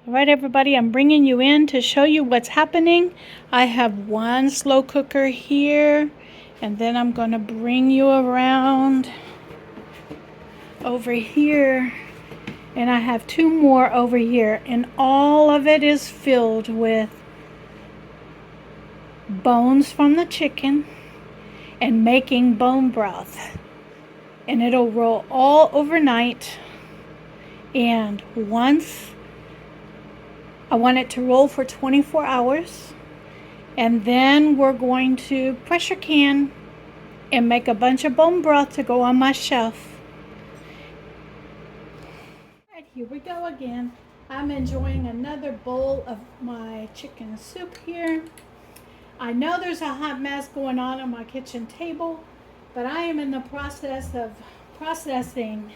All right, everybody, I'm bringing you in to show you what's happening. I have one slow cooker here, and then I'm going to bring you around over here, and I have two more over here, and all of it is filled with bones from the chicken and making bone broth. And it'll roll all overnight, and once I want it to roll for 24 hours. And then we're going to pressure can and make a bunch of bone broth to go on my shelf. All right, here we go again. I'm enjoying another bowl of my chicken soup here. I know there's a hot mess going on my kitchen table, but I am in the process of processing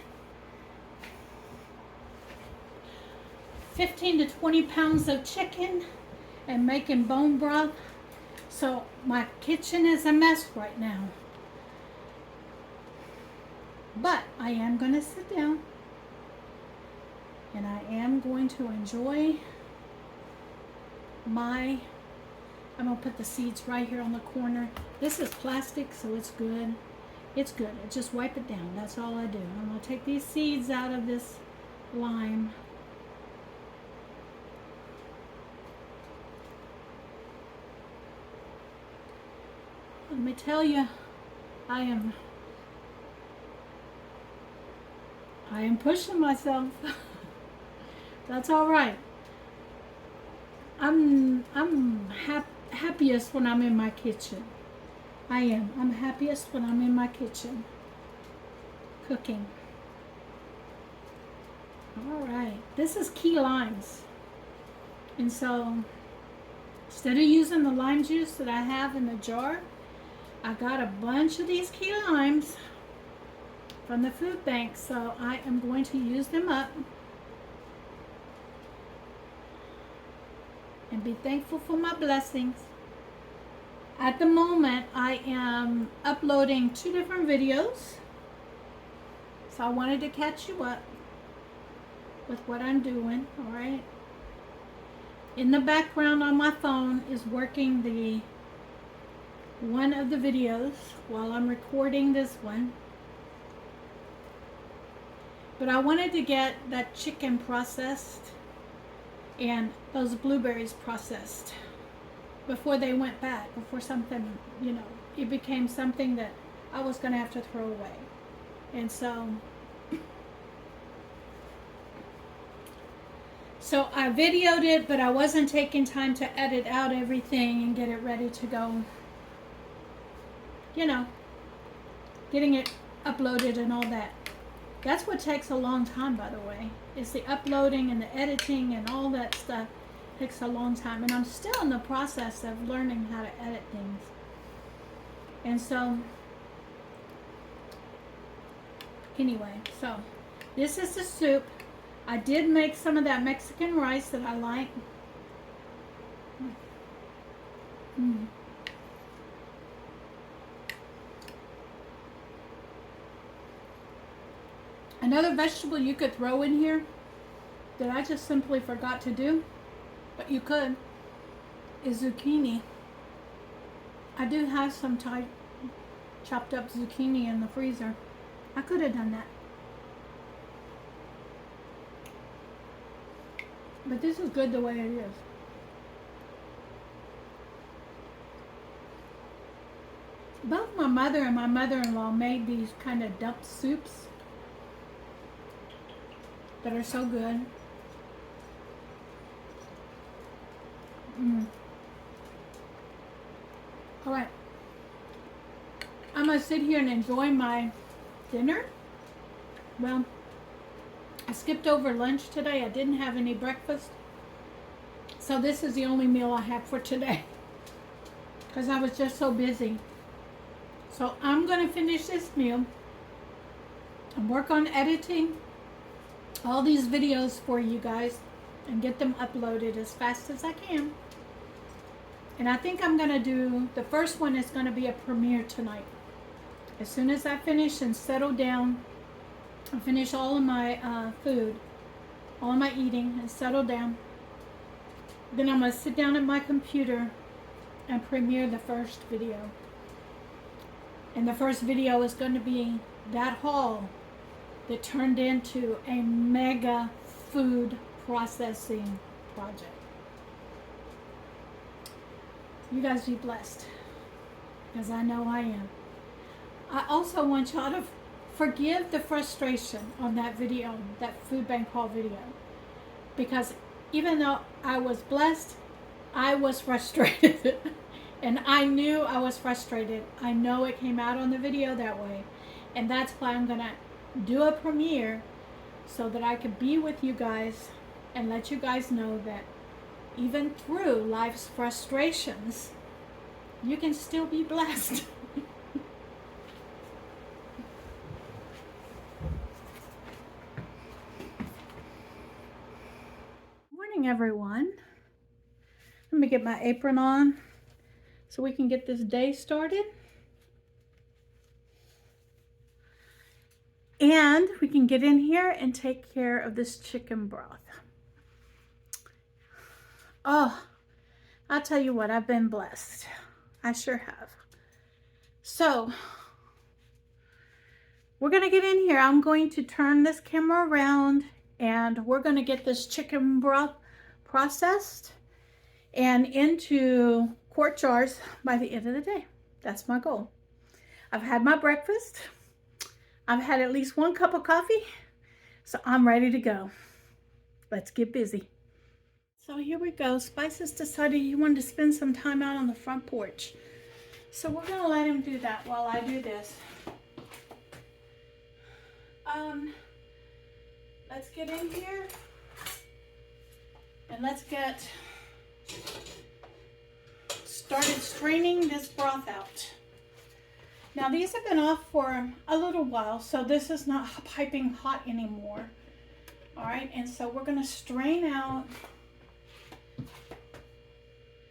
15 to 20 pounds of chicken and making bone broth. So my kitchen is a mess right now. But I am going to sit down and I am going to enjoy I'm going to put the seeds right here on the corner. This is plastic, so it's good. It's good. I just wipe it down. That's all I do. I'm going to take these seeds out of this lime. Let me tell you, I am pushing myself. That's all right. I'm happiest when I'm in my kitchen. I am. I'm happiest when I'm in my kitchen cooking. All right. This is key limes. And so instead of using the lime juice that I have in the jar, I got a bunch of these key limes from the food bank, so I am going to use them up and be thankful for my blessings. At the moment, I am uploading 2 different videos, so I wanted to catch you up with what I'm doing. All right. In the background on my phone is working one of the videos while I'm recording this one. But I wanted to get that chicken processed and those blueberries processed before they went bad, before something, it became something that I was going to have to throw away. And so I videoed it, but I wasn't taking time to edit out everything and get it ready to go. Getting it uploaded and all that. That's what takes a long time, by the way. It's the uploading and the editing and all that stuff takes a long time. And I'm still in the process of learning how to edit things. And so, anyway, so this is the soup. I did make some of that Mexican rice that I like. Another vegetable you could throw in here that I just simply forgot to do, but you could, is zucchini. I do have some chopped up zucchini in the freezer. I could have done that. But this is good the way it is. Both my mother and my mother-in-law made these kind of dump soups that are so good. All right. I'm going to sit here and enjoy my dinner. Well, I skipped over lunch today. I didn't have any breakfast. So this is the only meal I have for today because I was just so busy. So I'm going to finish this meal and work on editing all these videos for you guys and get them uploaded as fast as I can. And I think I'm going to do, the first one is going to be a premiere tonight. As soon as I finish and settle down and finish all of my food, all of my eating and settle down, Then I'm going to sit down at my computer and premiere the first video. And the first video is going to be that haul that turned into a mega food processing project. You guys be blessed, because I know I am. I also want y'all to forgive the frustration on that video, that food bank haul video, because even though I was blessed, I was frustrated. And I knew I was frustrated. I know it came out on the video that way. And that's why I'm going to do a premiere, so that I could be with you guys and let you guys know that even through life's frustrations, you can still be blessed. Morning, everyone. Let me get my apron on so we can get this day started. And we can get in here and take care of this chicken broth. Oh, I'll tell you what, I've been blessed. I sure have. So, we're going to get in here. I'm going to turn this camera around and we're going to get this chicken broth processed and into quart jars by the end of the day. That's my goal. I've had my breakfast. I've had at least 1 cup of coffee, so I'm ready to go. Let's get busy. So here we go. Spices decided he wanted to spend some time out on the front porch. So we're gonna let him do that while I do this. Let's get in here and let's get started straining this broth out. Now these have been off for a little while, so this is not piping hot anymore. All right, and so we're gonna strain out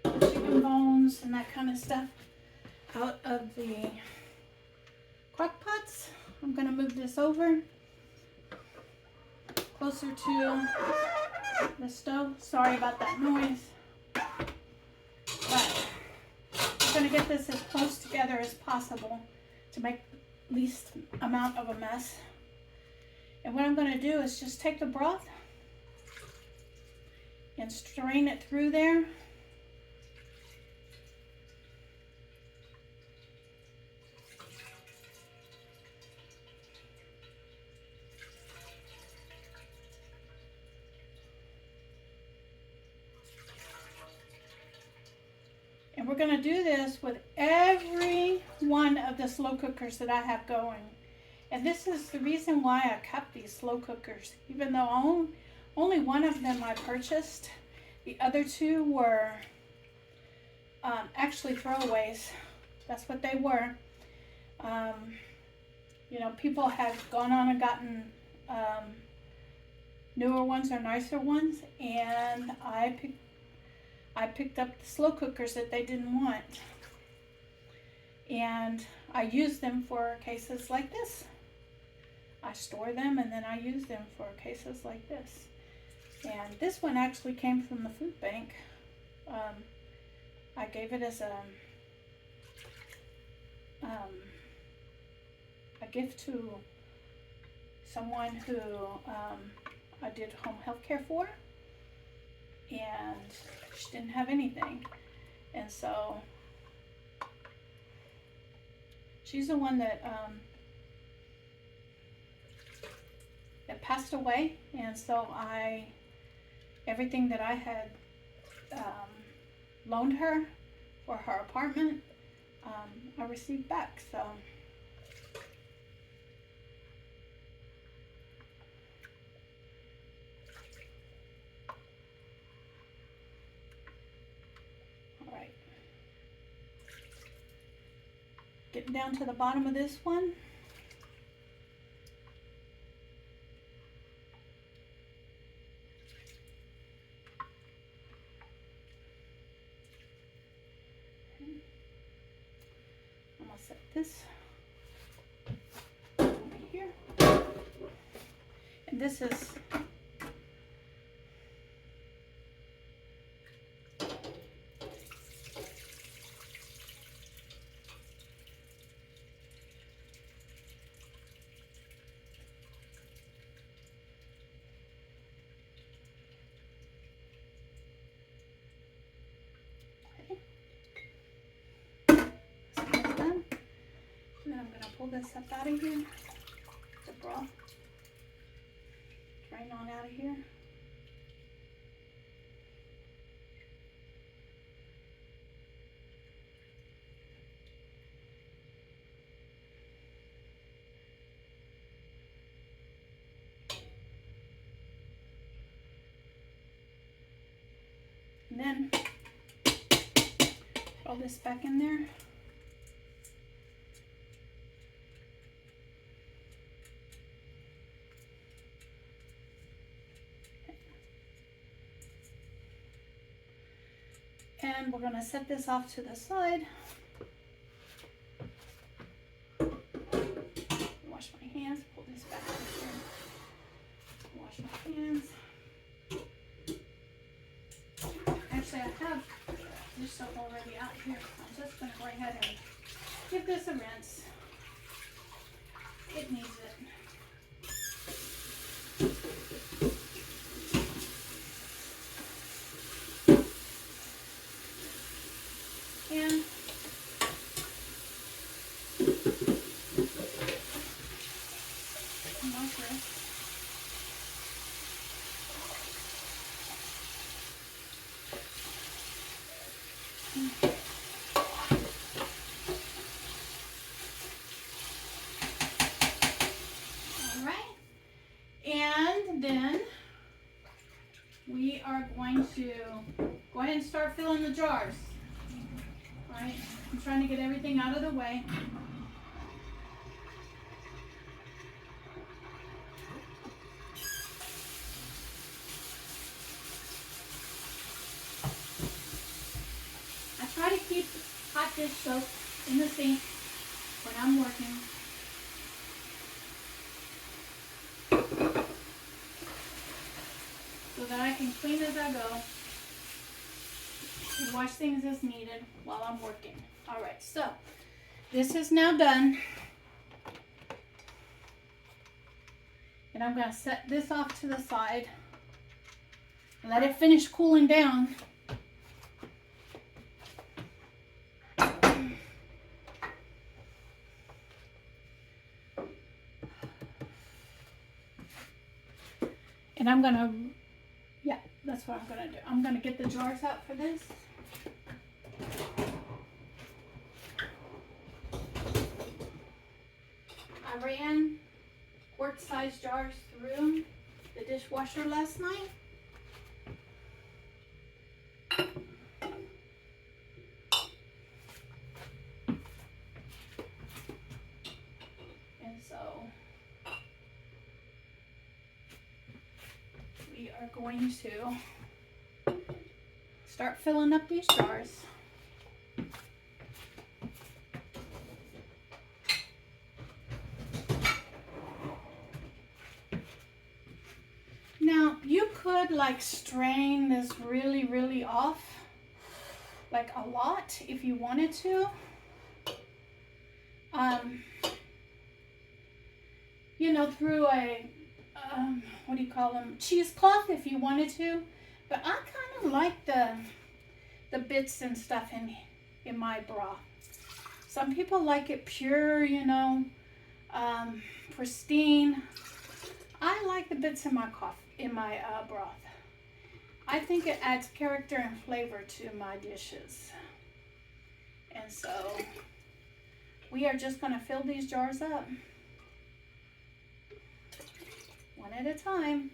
the chicken bones and that kind of stuff out of the crock pots. I'm gonna move this over closer to the stove. Sorry about that noise. But I'm gonna get this as close together as possible to make least amount of a mess. And what I'm gonna do is just take the broth and strain it through there. And we're going to do this with every one of the slow cookers that I have going. And this is the reason why I kept these slow cookers. Even though only one of them I purchased, the other 2 were actually throwaways. That's what they were. You know, people have gone on and gotten newer ones or nicer ones. And I picked up the slow cookers that they didn't want. And I use them for cases like this. I store them and then I use them for cases like this. And this one actually came from the food bank. I gave it as a gift to someone who I did home health care for. And she didn't have anything, and so she's the one that passed away, and so everything that I had loaned her for her apartment, I received back. So getting down to the bottom of this one. I'm gonna set this over here. And this is pull this up out of here. The broth. Drain on out of here. And then throw this back in there. And we're going to set this off to the side. Wash my hands, pull this back in here. Wash my hands. Actually, I have this soap already out here. I'm just going to go ahead and give this a rinse. It needs it. And wash this. All right, and then we are going to go ahead and start filling the jars. All right, I'm trying to get everything out of the way. I try to keep hot dish soap in the sink when I'm working. So that I can clean as I go and wash things as needed while I'm working. All right, so this is now done. And I'm going to set this off to the side and let it finish cooling down. And I'm going to, yeah, that's what I'm going to do. I'm going to get the jars out for this. I ran quart-sized jars through the dishwasher last night. And so we are going to start filling up these jars. Now, you could like strain this really off, like a lot if you wanted to. You know, through a, what do you call them? Cheesecloth if you wanted to. But I kind of like the bits and stuff in my broth. Some people like it pure, you know, pristine. I like the bits in my broth. I think it adds character and flavor to my dishes. And so we are just going to fill these jars up one at a time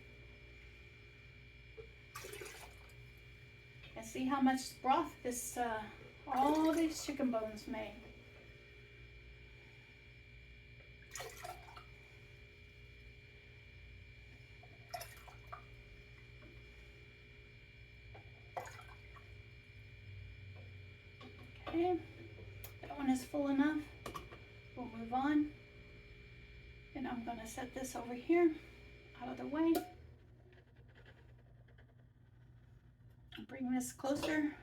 and see how much broth this all these chicken bones made. Okay, that one is full enough. We'll move on. And I'm going to set this over here out of the way. Bring this closer.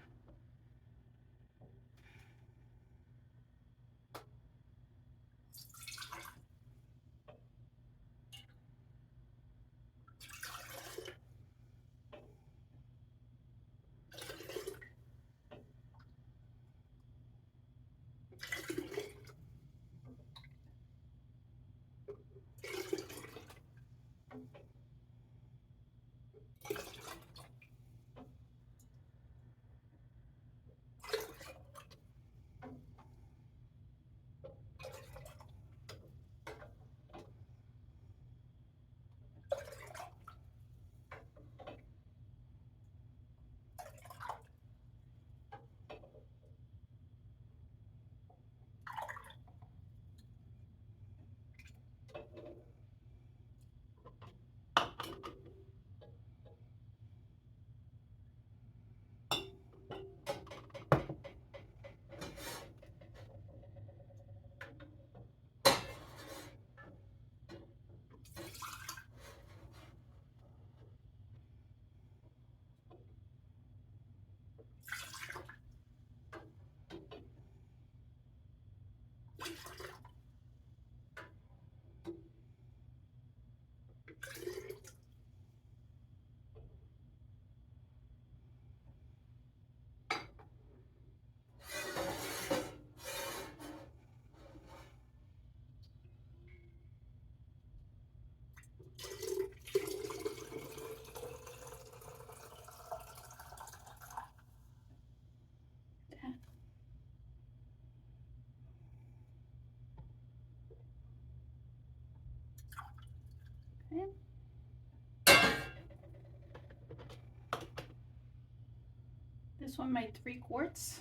This one made 3 quarts.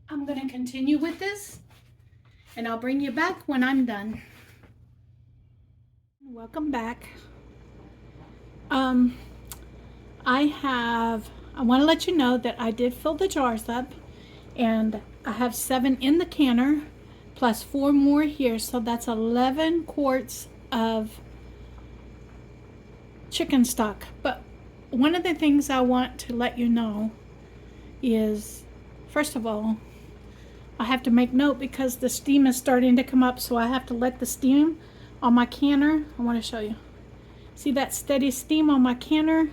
I'm going to continue with this, and I'll bring you back when I'm done. Welcome back. I want to let you know that I did fill the jars up, and I have 7 in the canner plus 4 more here, so that's 11 quarts of chicken stock. But one of the things I want to let you know is, first of all, I have to make note because the steam is starting to come up, so I have to let the steam on my canner. I want to show you. See that steady steam on my canner?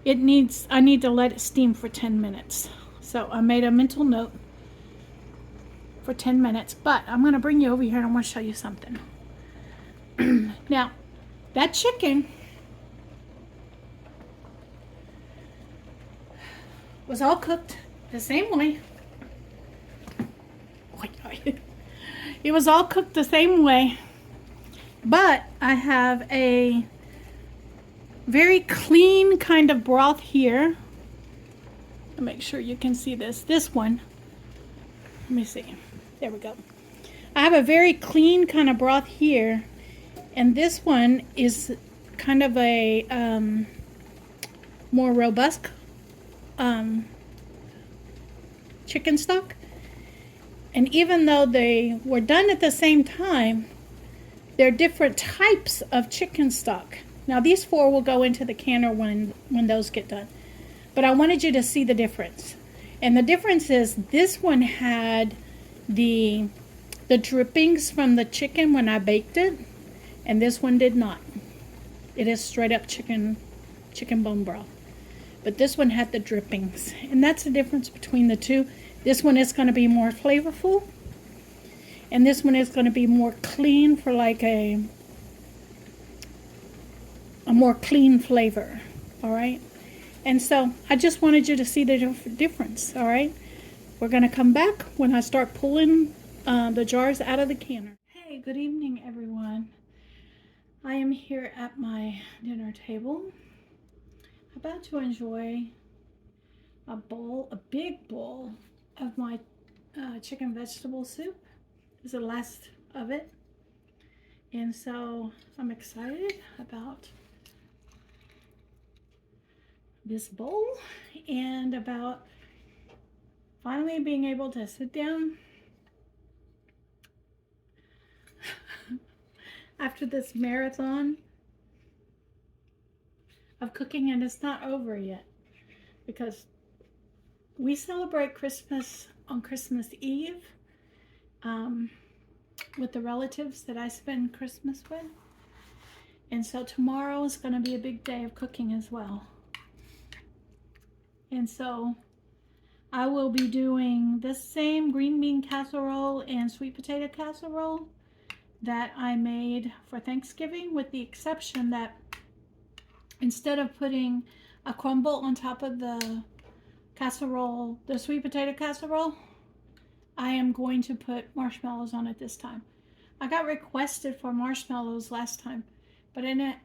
I need to let it steam for 10 minutes. So I made a mental note for 10 minutes, but I'm going to bring you over here and I want to show you something. Now, that chicken was all cooked the same way. It was all cooked the same way, but I have a very clean kind of broth here. I'll make sure you can see this. This one, let me see. There we go. I have a very clean kind of broth here, and this one is kind of a more robust chicken stock. And even though they were done at the same time, they're different types of chicken stock. Now these 4 will go into the canner when those get done. But I wanted you to see the difference. And the difference is this one had the drippings from the chicken when I baked it, and this one did not. It is straight up chicken bone broth. But this one had the drippings. And that's the difference between the two. This one is going to be more flavorful, and this one is going to be more clean for like a more clean flavor. All right, and so I just wanted you to see the difference. All right, we're going to come back when I start pulling the jars out of the canner. Hey, good evening, everyone. I am here at my dinner table, about to enjoy a big bowl of my chicken vegetable soup. This is the last of it, and so I'm excited about this bowl and about finally being able to sit down after this marathon of cooking. And it's not over yet, because we celebrate Christmas on Christmas Eve with the relatives that I spend Christmas with. And so tomorrow is going to be a big day of cooking as well. And so I will be doing this same green bean casserole and sweet potato casserole that I made for Thanksgiving, with the exception that instead of putting a crumble on top of the casserole, the sweet potato casserole, I am going to put marshmallows on it this time. I got requested for marshmallows last time, but I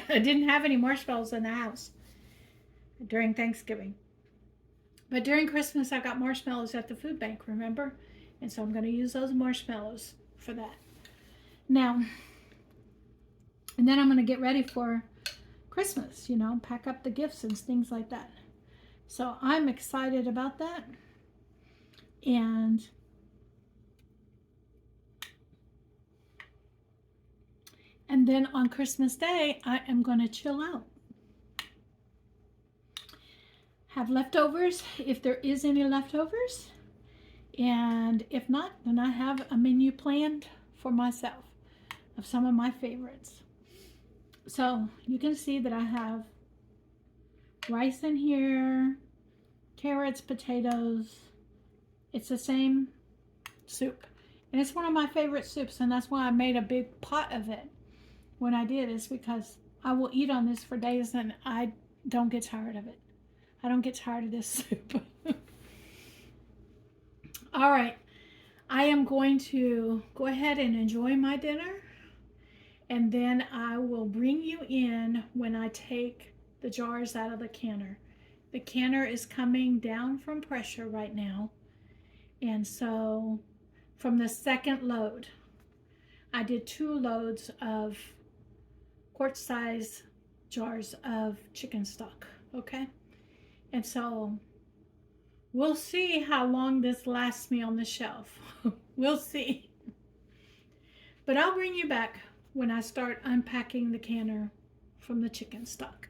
didn't have any marshmallows in the house during Thanksgiving. But during Christmas, I got marshmallows at the food bank, remember? And so I'm going to use those marshmallows for that. Now, and then I'm going to get ready for Christmas, you know, pack up the gifts and things like that. So I'm excited about that. And then on Christmas Day, I am going to chill out. Have leftovers if there is any leftovers. And if not, then I have a menu planned for myself of some of my favorites. So you can see that I have rice in here, carrots, potatoes. It's the same soup. And it's one of my favorite soups, and that's why I made a big pot of it when I did, is because I will eat on this for days and I don't get tired of it. I don't get tired of this soup. All right, I am going to go ahead and enjoy my dinner, and then I will bring you in when I take the jars out of the canner. The canner is coming down from pressure right now, and so from the second load, I did 2 loads of quart size jars of chicken stock, okay? And so we'll see how long this lasts me on the shelf. We'll see. But I'll bring you back when I start unpacking the canner from the chicken stock.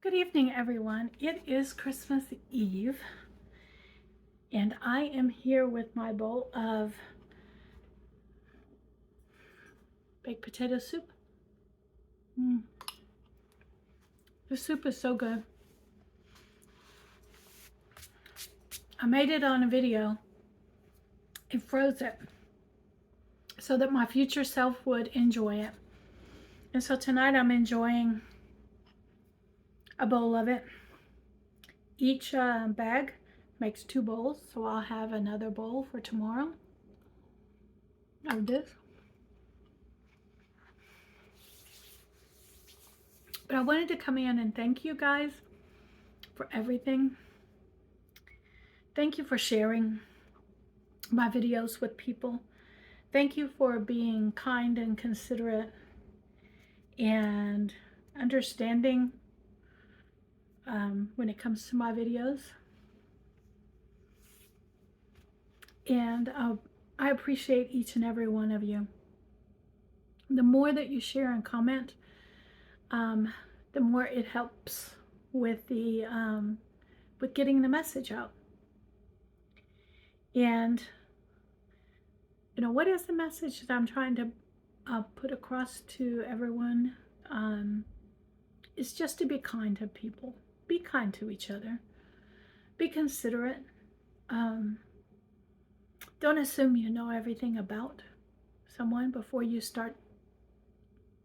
Good evening, everyone. It is Christmas Eve, and I am here with my bowl of baked potato soup. The soup is so good. I made it on a video and froze it so that my future self would enjoy it. And so tonight I'm enjoying a bowl of it. Each bag makes 2 bowls, so I'll have another bowl for tomorrow of this. But I wanted to come in and thank you guys for everything. Thank you for sharing my videos with people. Thank you for being kind and considerate and understanding when it comes to my videos. And I appreciate each and every one of you. The more that you share and comment, the more it helps with the with getting the message out. And you know, what is the message that I'm trying to put across to everyone? Is just to be kind to people. Be kind to each other. Be considerate. Don't assume you know everything about someone before you start,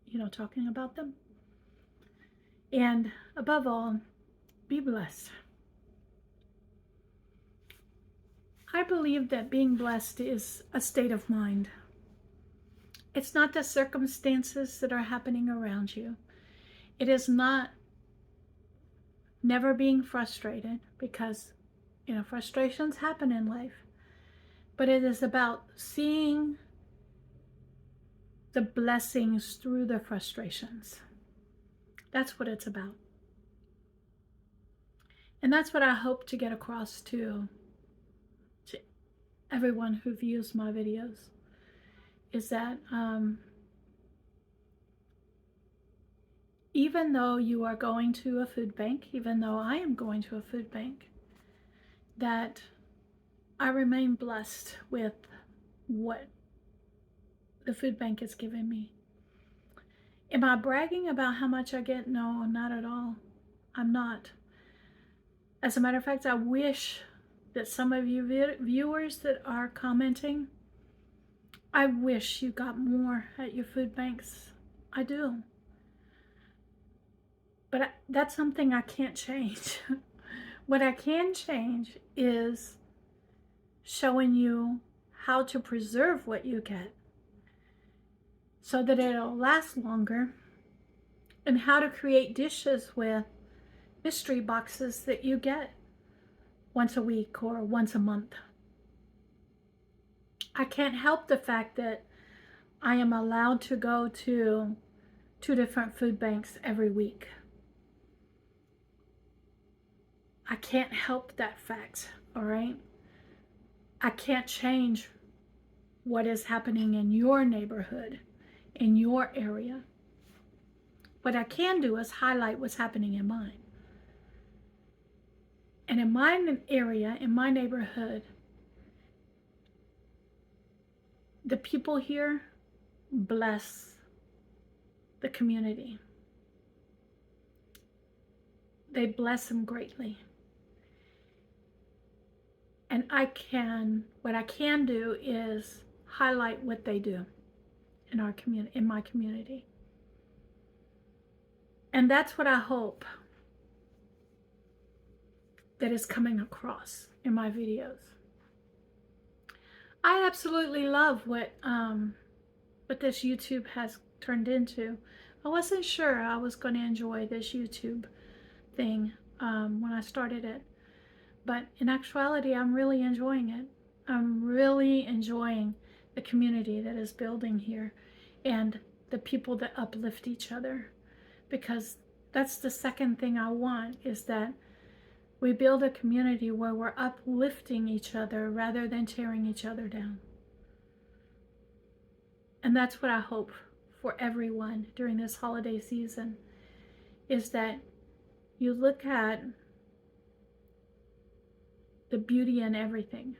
you know, talking about them. And above all, be blessed. I believe that being blessed is a state of mind. It's not the circumstances that are happening around you. It is not never being frustrated, because, you know, frustrations happen in life. But it is about seeing the blessings through the frustrations. That's what it's about. And that's what I hope to get across to everyone who views my videos, is that even though you are going to a food bank, even though I am going to a food bank, that I remain blessed with what the food bank has given me. Am I bragging about how much I get? No, not at all. I'm not. As a matter of fact, I wish that some of you viewers that are commenting, I wish you got more at your food banks. I do. But that's something I can't change. What I can change is showing you how to preserve what you get so that it'll last longer, and how to create dishes with mystery boxes that you get once a week or once a month. I can't help the fact that I am allowed to go to 2 different food banks every week. I can't help that fact, all right? I can't change what is happening in your neighborhood, in your area. What I can do is highlight what's happening in mine. And in my area, in my neighborhood, the people here bless the community. They bless them greatly. And what I can do is highlight what they do in our community, in my community. And that's what I hope that is coming across in my videos. I absolutely love what this YouTube has turned into. I wasn't sure I was going to enjoy this YouTube thing when I started it, but in actuality, I'm really enjoying it. I'm really enjoying the community that is building here and the people that uplift each other, because that's the second thing I want, is that we build a community where we're uplifting each other rather than tearing each other down. And that's what I hope for everyone during this holiday season, is that you look at the beauty in everything.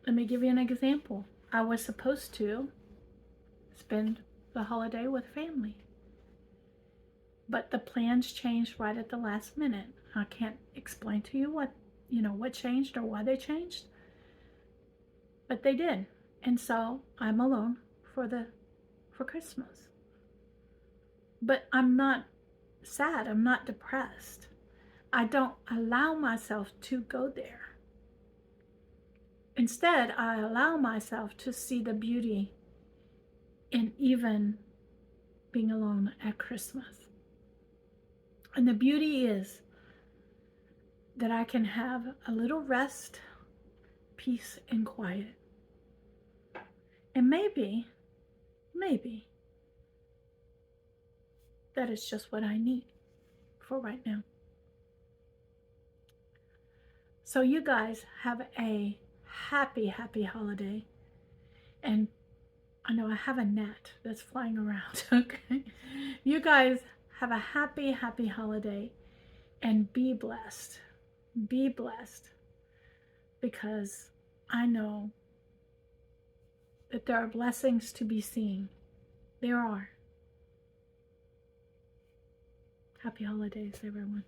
Let me give you an example. I was supposed to spend the holiday with family, but the plans changed right at the last minute. I can't explain to you what changed or why they changed, but they did. And so I'm alone for Christmas. But I'm not sad. I'm not depressed. I don't allow myself to go there. Instead, I allow myself to see the beauty in even being alone at Christmas. And the beauty is that I can have a little rest, peace, and quiet. And maybe that is just what I need for right now. So you guys have a happy holiday. And I know I have a gnat that's flying around, okay? You guys have a happy holiday, and be blessed. Be blessed, because I know that there are blessings to be seen. There are. Happy holidays, everyone.